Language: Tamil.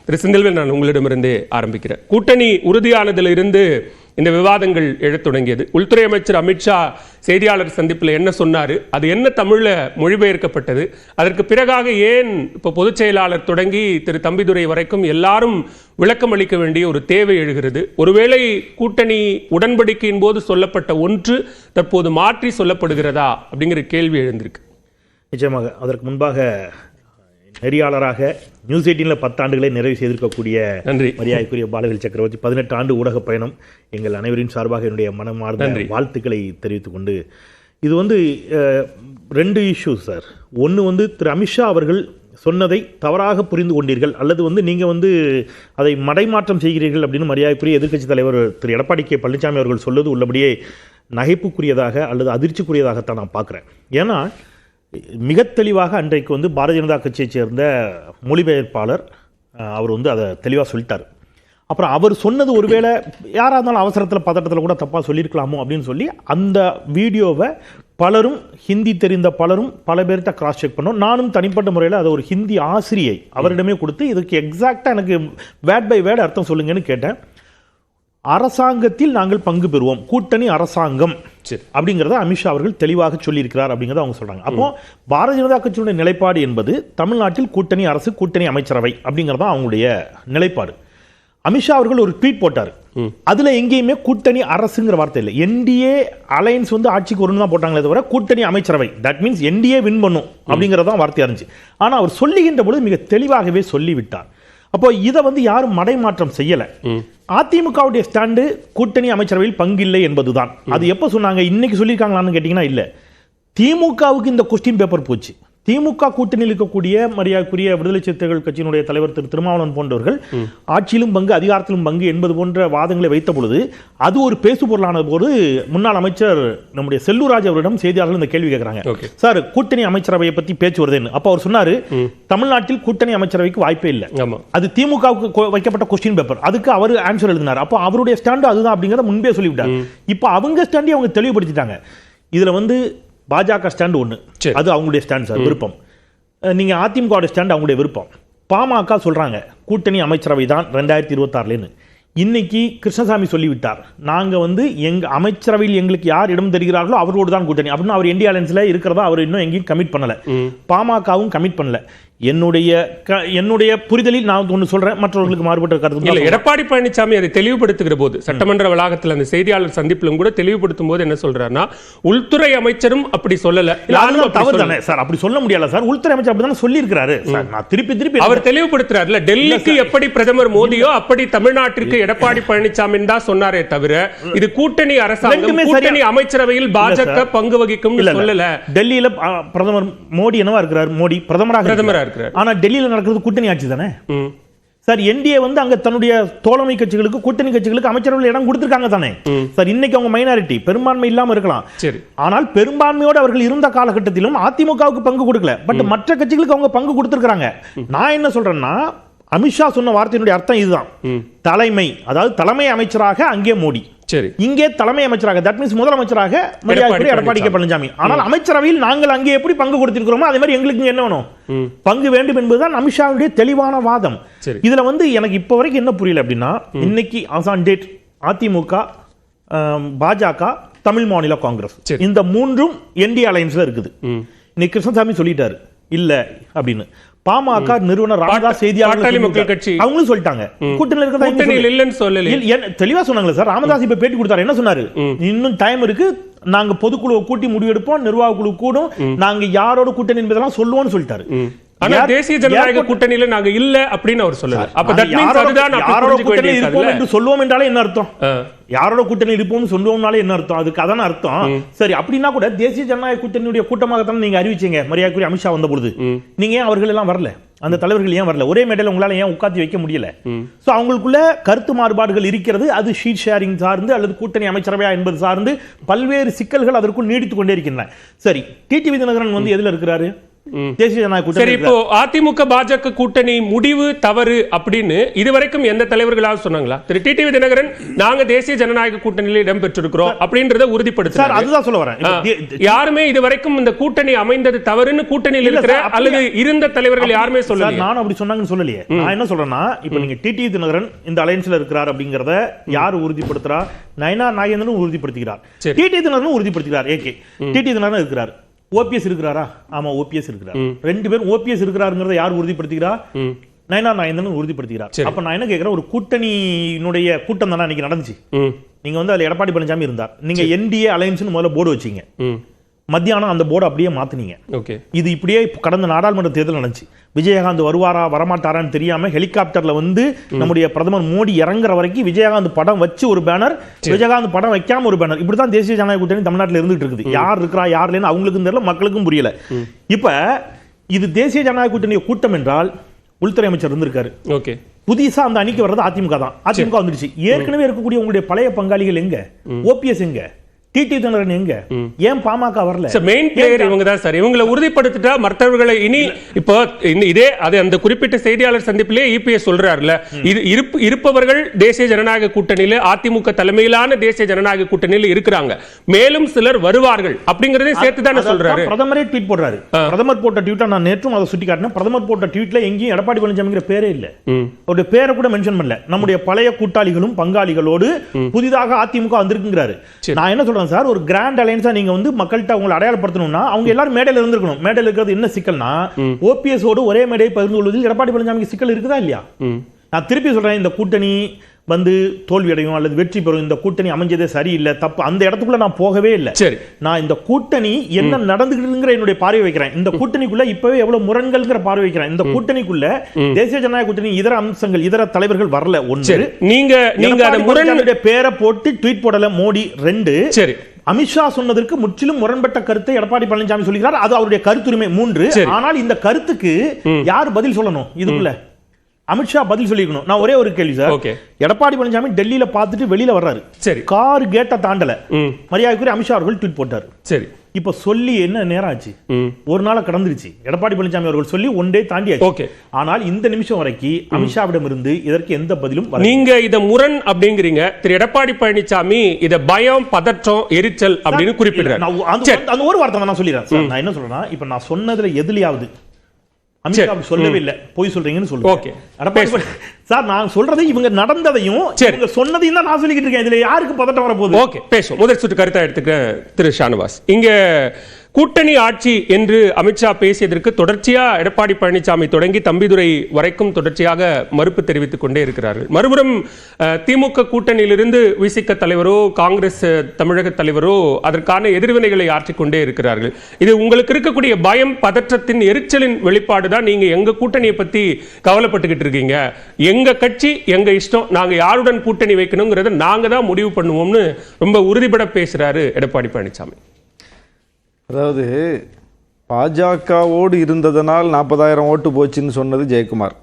திரு செந்தில்வேல், நான் உங்களிடமிருந்தே ஆரம்பிக்கிறேன். கூட்டணி உறுதியானதிலிருந்து இந்த விவாதங்கள் எழத் தொடங்கியது. உள்துறை அமைச்சர் அமித்ஷா செய்தியாளர் சந்திப்பில் என்ன சொன்னார், அது என்ன தமிழில் மொழிபெயர்க்கப்பட்டது, அதற்கு பிறகாக ஏன் இப்போ பொதுச் செயலாளர் தொடங்கி திரு தம்பிதுரை வரைக்கும் எல்லாரும் விளக்கம் அளிக்க வேண்டிய ஒரு தேவை எழுகிறது? ஒருவேளை கூட்டணி உடன்படிக்கையின் போது சொல்லப்பட்ட ஒன்று தற்போது மாற்றி சொல்லப்படுகிறதா அப்படிங்கிற கேள்வி எழுந்திருக்கு. நிச்சயமாக. அதற்கு முன்பாக நெறியாளராக நியூஸ் 18 10 ஆண்டுகளை நிறைவு செய்திருக்கக்கூடிய மரியாதைக்குரிய பாலவேல் சக்கரவர்த்தி 18 ஆண்டு ஊடக பயணம், எங்கள் அனைவரின் சார்பாக என்னுடைய மனமார்ந்த வாழ்த்துக்களை தெரிவித்துக் கொண்டு, இது வந்து 2 இஷ்யூஸ் சார். ஒன்று திரு அமித்ஷா அவர்கள் சொன்னதை தவறாக புரிந்து கொண்டீர்கள், அல்லது நீங்கள் அதை மடைமாற்றம் செய்கிறீர்கள் அப்படின்னு மரியாதைக்குரிய எதிர்க்கட்சித் தலைவர் திரு எடப்பாடி கே பழனிசாமி அவர்கள் சொல்வது உள்ளபடியே நகைப்புக்குரியதாக அல்லது அதிர்ச்சிக்குரியதாகத்தான் நான் பார்க்குறேன். ஏன்னா மிக தெளிவாக அன்றைக்கு பாரதிய ஜனதா கட்சியைச் சேர்ந்த மொழிபெயர்ப்பாளர் அவர் அதை தெளிவாக சொல்லிட்டார். அப்புறம் அவர் சொன்னது ஒருவேளை யாராக இருந்தாலும் அவசரத்தில் பதட்டத்தில் கூட தப்பாக சொல்லியிருக்கலாமோ அப்படின்னு சொல்லி அந்த வீடியோவை பலரும், ஹிந்தி தெரிந்த பலரும் பல பேர்கிட்ட கிராஸ் செக் பண்ணோம். நானும் தனிப்பட்ட முறையில் அதை ஒரு ஹிந்தி ஆசிரியை அவரிடமே கொடுத்து இதுக்கு எக்ஸாக்டாக எனக்கு வேர்ட் பை வேர்டு அர்த்தம் சொல்லுங்கன்னு கேட்டேன். அரசாங்கத்தில் நாங்கள் பங்கு பெறுவோம், கூட்டணி அரசாங்கம் அப்படிங்கிறத அமித்ஷா அவர்கள் தெளிவாக சொல்லியிருக்கிறார் அப்படிங்கிறத அவங்க சொல்றாங்க. அப்போ பாரதிய ஜனதா கட்சியுடைய நிலைப்பாடு என்பது தமிழ்நாட்டில் கூட்டணி அரசு, கூட்டணி அமைச்சரவை அப்படிங்கிறதா அவங்களுடைய நிலைப்பாடு. அமித்ஷா அவர்கள் ஒரு ட்வீட் போட்டார். அதுல எங்கேயுமே கூட்டணி அரசுங்கிற வார்த்தை இல்லை. என்டிஏ அலையன்ஸ் ஆட்சிக்கு ஒன்று தான் போட்டாங்களே தவிர கூட்டணி அமைச்சரவை, தட் மீன்ஸ் என்டிஏ வின் பண்ணும் அப்படிங்கிறதான் வார்த்தையா இருந்துச்சு. ஆனா அவர் சொல்லுகின்ற பொழுது மிக தெளிவாகவே சொல்லிவிட்டார். அப்போ இதை யாரும் மடைமாற்றம் செய்யல. அதிமுகவுடைய ஸ்டாண்டு கூட்டணி அமைச்சரவையில் பங்கில்லை என்பதுதான். அது எப்ப சொன்னாங்க, இன்னைக்கு சொல்லியிருக்காங்களான்னு கேட்டீங்கன்னா இல்ல. திமுகவுக்கு இந்த கொஸ்டின் பேப்பர் போச்சு. திமுக கூட்டணியில் இருக்கக்கூடிய மரியாதைக்குரிய விடுதலை சிறுத்தைகள் கட்சியினுடைய தலைவர் திரு திருமாவளவன் போன்றவர்கள் ஆட்சியிலும் பங்கு, அதிகாரத்திலும் பங்கு என்பது போன்ற வாதங்களை வைத்த பொழுது அது ஒரு பேசு பொருளான போது முன்னாள் அமைச்சர் நம்முடைய செல்லூராஜ் அவரிடம் செய்தியாளர்கள் இந்த கேள்வி கேட்கிறாங்க, சார் கூட்டணி அமைச்சரவையை பத்தி பேச்சு வருதுன்னு. அப்ப அவர் சொன்னாரு, தமிழ்நாட்டில் கூட்டணி அமைச்சரவைக்கு வாய்ப்பே இல்லை, அது திமுகவுக்கு வைக்கப்பட்ட கொஸ்டின் பேப்பர், அதுக்கு அவர் ஆன்சர் எழுதினார். அப்போ அவருடைய ஸ்டாண்டு அதுதான் அப்படிங்கிறத முன்பே சொல்லிவிட்டார். இப்போ அவங்க ஸ்டாண்டையும் அவங்க தெளிவுபடுத்திட்டாங்க. இதுல பாஜக ஸ்டாண்ட் ஒன்று, அது அவங்களுடைய ஸ்டாண்ட் சார், விருப்பம். நீங்க அதிமுக ஸ்டாண்ட் அவங்களுடைய விருப்பம். பாமக சொல்றாங்க கூட்டணி அமைச்சரவை தான் 2026 இன்னைக்கு கிருஷ்ணசாமி சொல்லிவிட்டார், நாங்க எங்க அமைச்சரவையில் எங்களுக்கு யார் இடம் தருகிறார்களோ அவரோடு தான் கூட்டணி அப்படின்னு. அவர் இந்தியா அலையன்ஸ்ல இருக்கிறதா அவர் இன்னும் எங்கேயும் கமிட் பண்ணல, பாமகவும் கமிட் பண்ணல. என்னுடைய புரிதலில் நான் ஒன்று சொல்றேன், மற்றவர்களுக்கு மாறுபட்ட கருத்து இல்லை. எடப்பாடி பழனிசாமி அதை தெளிவுபடுத்துகிற போது சட்டமன்ற வளாகத்தில் அந்த செய்தியாளர் சந்திப்பிலும் கூட தெளிவுபடுத்தும் போது என்ன சொல்றாருன்னா, உள்துறை அமைச்சரும் அப்படி சொல்லல. தவறு தானே சார், அப்படி சொல்ல முடியல சார். உள்துறை அமைச்சர் அப்படிதான் சொல்லி இருக்கிறாரு. நான் திருப்பி அவர் தெளிவுபடுத்துறாருல, டெல்லிக்கு எப்படி பிரதமர் மோடியோ அப்படி தமிழ்நாட்டிற்கு எடப்பாடி பழனிசாமி தான் சொன்னாரே தவிர இது கூட்டணி அரசாங்கம், கூட்டணி அமைச்சரவையில் பாஜக பங்கு வகிக்கும் சொல்லல. டெல்லியில பிரதமர் மோடி என்னவா இருக்கிறார், மோடி பிரதமராக. ஆனா டெல்லியில நடக்கிறது கூட்டணி ஆட்சி தானே சார். என்டிஏ அங்க தன்னுடைய தோழமை கட்சிகளுக்கு, கூட்டணி கட்சிகளுக்கு அமைச்சரவையில் இடம் கொடுத்திருக்காங்க தானே சார். இன்னைக்கு அவங்க மைனாரிட்டி, பெரும்பான்மை இல்லாம இருக்கலாம், ஆனால் பெரும்பான்மையோடு அவர்கள் இருந்த காலகட்டத்திலும் அதிமுகவுக்கு பங்கு கொடுக்கல. பட் மற்ற கட்சிகளுக்கு அவங்க பங்கு கொடுத்திருக்காங்க. நான் என்ன சொல்றேன்னா, அமித்ஷா சொன்ன வார்த்தையினுடைய அர்த்தம் இதுதான். தலைமை, அதாவது தலைமை அமைச்சராக அங்கே மோடி, இங்கே தலைமை அமைச்சராக, தட் மீன்ஸ் முதலமைச்சராக எடப்பாடி கே பழனிசாமி. ஆனால் அமைச்சரவையில் நாங்கள் அங்கே எப்படி பங்கு கொடுத்திருக்கிறோமோ அதே மாதிரி எங்களுக்கு என்ன வேணும், பங்கு வேண்டும் என்பதுதான் அமித்ஷாவுடைய தெளிவான வாதம். இதுல எனக்கு இப்ப வரைக்கும் என்ன புரியல அப்படின்னா, இன்னைக்கு ஆன் டேட் அதிமுக, பாஜக, தமிழ் மாநில காங்கிரஸ் இந்த மூன்றும் என்டிஏ அலையன்ஸ்ல இருக்குது. இன்னைக்கு கிருஷ்ணசாமி சொல்லிட்டாரு இல்ல அப்படின்னு. பாமக நிறுவனர் ராமதாஸ் செய்தியாளர் மக்கள் கட்சி அவங்களும் சொல்லிட்டாங்க கூட்டணியில் இல்லைன்னு சொல்லல, தெளிவா சொன்னாங்களே சார். ராமதாஸ் இப்ப பேட்டி கொடுத்தாரு, என்ன சொன்னாரு, இன்னும் டைம் இருக்கு, நாங்க பொதுக்குழுவை கூட்டி முடிவெடுப்போம், நிர்வாக குழு கூடும், நாங்க யாரோட கூட்டணி என்பதெல்லாம் சொல்லுவோம்னு சொல்லிட்டாரு. ஆனா தேசிய ஜனநாயக கூட்டணியில நாங்க இல்ல அப்படின்னு அவர் சொல்லல. அப்ப தட் மீன்ஸ் அதுதான் யாரோட கூட்டணி இருப்போம் என்று சொல்லுவோம் என்றாலே என்ன அர்த்தம், யாரோட கூட்டணி இருப்போம்னு சொல்லுவோம்னாலே என்ன அர்த்தம், அதுக்கு அதான அர்த்தம். சரி, அப்படின்னா கூட தேசிய ஜனநாயக கூட்டணியுடைய கூட்டமாகத்தான் நீங்க அறிவிச்சீங்க மரியாதைக்குரிய அமித்ஷா வந்த பொழுது. நீங்க ஏன் அவர்கள் எல்லாம் வரல, அந்த தலைவர்கள் ஏன் வரல, ஒரே மேடையில் உங்களால ஏன் உட்காந்து வைக்க முடியல? சோ அவங்களுக்குள்ள கருத்து மாறுபாடுகள் இருக்கிறது. அது ஷீட் ஷேரிங் சார்ந்து அல்லது கூட்டணி அமைச்சரவையா என்பது சார்ந்து பல்வேறு சிக்கல்கள் அதற்குள் நீடித்துக் கொண்டே இருக்கின்றன. சரி, டிடிவி தினகரன் எதுல இருக்கிறாரு, தேசிய ஜனநாயக சரி, கூட்டணி இப்போ அதிமுக பாஜக கூட்டணி முடிவு தவறு அப்படின்னு இதுவரைக்கும் எந்த தலைவர்களாவது சொன்னாங்களா? திரு டிடிவி தினகரன் நாங்க தேசிய ஜனநாயக கூட்டணியில் இடம் பெற்றிருக்கிறோம் அப்படின்றத உறுதிப்படுத்துறாரு. அதுதான் சொல்ல வரேன். யாருமே இதுவரைக்கும் இந்த கூட்டணி அமைந்தது தவறுன்னு கூட்டணியில் இருக்கிற அல்லது இருந்த தலைவர்கள் யாருமே சொல்லல. நானும் அப்படி சொன்னாங்கன்னு சொல்லலையே. நான் என்ன சொல்றேன்னா, இப்ப நீங்க டிடிவி தினகரன் இந்த அலையன்ஸ்ல இருக்கிறார் அப்படிங்கறத யாரு உறுதிப்படுத்துறா? நயனா நாகேந்திரன் உறுதிப்படுத்துகிறார், டிடிவி தினகரன் உறுதிப்படுத்துகிறார். ஏகே டிடிவி தினகரன் இருக்கிறார். ஓபிஎஸ் இருக்கிறாரா? ஆமா, ஓபிஎஸ் இருக்கிறார். ரெண்டு பேரும் ஓபிஎஸ் இருக்கிறாருங்கிறத யார் உறுதிப்படுத்துகிறா? நயனா நாகேந்திரன் உறுதிப்படுத்துகிறார். அப்ப நான் என்ன கேட்கிறேன், ஒரு கூட்டணியினுடைய கூட்டம் தானே அன்னைக்கு நடந்துச்சு. நீங்க வந்து அதுல எடப்பாடி பழனிசாமி இருந்தார். நீங்க என்டிஏ அலையன்ஸ் முதல்ல போர்டு வச்சீங்க. மத்தியானம் அந்த போர்டு அப்படியே மாத்தினீங்க. இது இப்படியே கடந்த நாடாளுமன்ற தேர்தல் நடந்துச்சு. விஜயகாந்த் வருவாரா வரமாட்டாரான்னு தெரியாம ஹெலிகாப்டர்ல வந்து நம்முடைய பிரதமர் மோடி இறங்குற வரைக்கும் விஜயகாந்த் படம் வச்சு ஒரு பேனர், விஜயகாந்த் படம் வைக்காம ஒரு பேனர், இப்படிதான் தேசிய ஜனநாயக கூட்டணி தமிழ்நாட்டில் இருந்துட்டு இருக்குது. யார் இருக்கிறா யார் இல்லைன்னு அவங்களுக்கும் தெரியல, மக்களுக்கும் புரியல. இப்ப இது தேசிய ஜனநாயக கூட்டணி கூட்டம் என்றால் உள்துறை அமைச்சர் இருந்திருக்காரு. புதுசா அந்த அணிக்கு வர்றது அதிமுக தான். அதிமுக வந்துருச்சு. ஏற்கனவே இருக்கக்கூடிய உங்களுடைய பழைய பங்காளிகள் எங்க? ஓபிஎஸ் எங்க? டிடிவி தினகரன் எங்க? ஏன் பாமக வரல? மெயின் பிளேயர் இவங்க தான் சார். இவங்களை உறுதிப்படுத்திட்டா மற்றவர்களை இனி இப்போ இதே அது அந்த குறிப்பிட்ட செய்தியாளர் சந்திப்பிலே இபிஎஸ் சொல்றாருல, இது இருப்பவர்கள் தேசிய ஜனநாயக கூட்டணியில அதிமுக தலைமையிலான தேசிய ஜனநாயக கூட்டணியில் இருக்கிறாங்க, மேலும் சிலர் வருவார்கள் அப்படிங்கறதே சேர்த்து தானே சொல்றாரு. பிரதமரே ட்வீட் போடுறாரு. பிரதமர் போட்ட ட்வீட்டை நான் நேற்றும் அதை சுட்டி காட்டினேன். பிரதமர் போட்ட ட்வீட்ல எங்கேயும் எடப்பாடி பழனிசாமிங்கிற பேரே இல்ல, ஒரு பேரை கூட மென்ஷன் பண்ணல. நம்முடைய பழைய கூட்டாளிகளும் பங்காளிகளோடு புதிதாக அதிமுக வந்திருக்குங்கிறாரு. நான் என்ன சொல்றேன் சார், ஒரு கிராண்ட் அலையன்ஸா நீங்க வந்து மக்கள்கிட்ட உங்களை அடையாளப்படுத்தணும்னா அவங்க எல்லாரும் மேடையில் இருந்திருக்கணும். மேடையில் இருக்கிறது என்ன சிக்கல்னா, ஓபிஎஸ் ஓடு ஒரே மேடையை பகிர்ந்து கொள்வதில் எடப்பாடி பழனிசாமிக்கு சிக்கல் இருக்குதா இல்லையா? நான் திருப்பி சொல்றேன், இந்த கூட்டணி வந்து தோல்வி அடையும் அல்லது வெற்றி பெறும், இந்த கூட்டணி அமைஞ்சதே சரியில்லை, தப்பு, அந்த இடத்துக்குள்ள நான் போகவே இல்லை. சரி, நான் இந்த கூட்டணி என்ன நடந்துகிட்டுங்கிற என்னுடைய பார்வை வைக்கிறேன். இந்த கூட்டணிக்குள்ள இப்பவே எவ்வளவு முரண்கள்ங்கிற பார்வை வைக்கிறேன். இந்த கூட்டணிக்குள்ள தேசிய ஜனநாயக கூட்டணி இதர அம்சங்கள் இதர தலைவர்கள் வரல. ஒன்று, நீங்க பேரை போட்டு ட்வீட் போடல மோடி. ரெண்டு, சரி, அமித்ஷா சொன்னதற்கு முற்றிலும் முரண்பட்ட கருத்தை எடப்பாடி பழனிசாமி சொல்கிறார், அது அவருடைய கருத்துரிமை. மூன்று, ஆனால் இந்த கருத்துக்கு யார் பதில் சொல்லணும்? இதுக்குள்ள அமித்ஷா பதில் சொல்லிக்கணும். நான் ஒரே ஒரு கேள்வி சார், எடப்பாடி பழனிசாமி டெல்லியில பார்த்துட்டு வெளியில வர்றாரு, சரி, கார் கேட்ட தாண்டல, மரியாதைக்குரிய அமித்ஷா அவர்கள் ட்வீட் போட்டார். சரி, இப்ப சொல்லி என்ன நேரம் ஆச்சு? ஒரு நாள் கடந்துருச்சு. எடப்பாடி பழனிசாமி அவர்கள் சொல்லி ஒன் டே தாண்டியாச்சு. ஆனால் இந்த நிமிஷம் வரைக்கும் அமித்ஷாவிடம் இருந்து இதற்கு எந்த பதிலும் நீங்க இத முரண் அப்படிங்கிறீங்க. திரு எடப்பாடி பழனிசாமி இத பயம், பதற்றம், எரிச்சல் அப்படின்னு குறிப்பிடுறாரு. அந்த ஒரு வார்த்தை நான் சொல்லிடுறேன். நான் என்ன சொல்றேன்னா, இப்ப நான் சொன்னதுல எதுலயாவது அமித்ஷா சொல்லவே இல்லை, போய் சொல்றீங்கன்னு சொல்லுங்க சார். நான் சொல்றதை இவங்க நடந்ததையும் இவங்க சொன்னதையும் தான் நான் சொல்லிக்கிட்டு இருக்கேன். இதுல யாருக்கு பதட்டம் வரப்போகுது? ஓகே, பேசுவோம். முதல் சுற்று கருத்தா எடுத்துக்க திரு ஷானவாஸ். இங்க கூட்டணி ஆட்சி என்று அமித்ஷா பேசியதற்கு தொடர்ச்சியா எடப்பாடி பழனிசாமி தொடங்கி தம்பிதுரை வரைக்கும் தொடர்ச்சியாக மறுப்பு தெரிவித்துக் கொண்டே இருக்கிறார்கள். மறுபுறம் திமுக கூட்டணியிலிருந்து விசிக தலைவரோ காங்கிரஸ் தமிழக தலைவரோ அதற்கான எதிர்வினைகளை ஆற்றிக்கொண்டே இருக்கிறார்கள். இது உங்களுக்கு இருக்கக்கூடிய பயம், பதற்றத்தின், எரிச்சலின் வெளிப்பாடு தான். நீங்க எங்க கூட்டணியை பத்தி கவலைப்பட்டுக்கிட்டு இருக்கீங்க, எங்க கட்சி எங்க இஷ்டம், நாங்க யாருடன் கூட்டணி வைக்கணுங்கிறத நாங்க தான் முடிவு பண்ணுவோம்னு ரொம்ப உறுதிபட பேசுறாரு எடப்பாடி பழனிசாமி. அதாவது பாஜகவோடு இருந்ததனால் 40,000 ஓட்டு போச்சுன்னு சொன்னது ஜெயக்குமார்.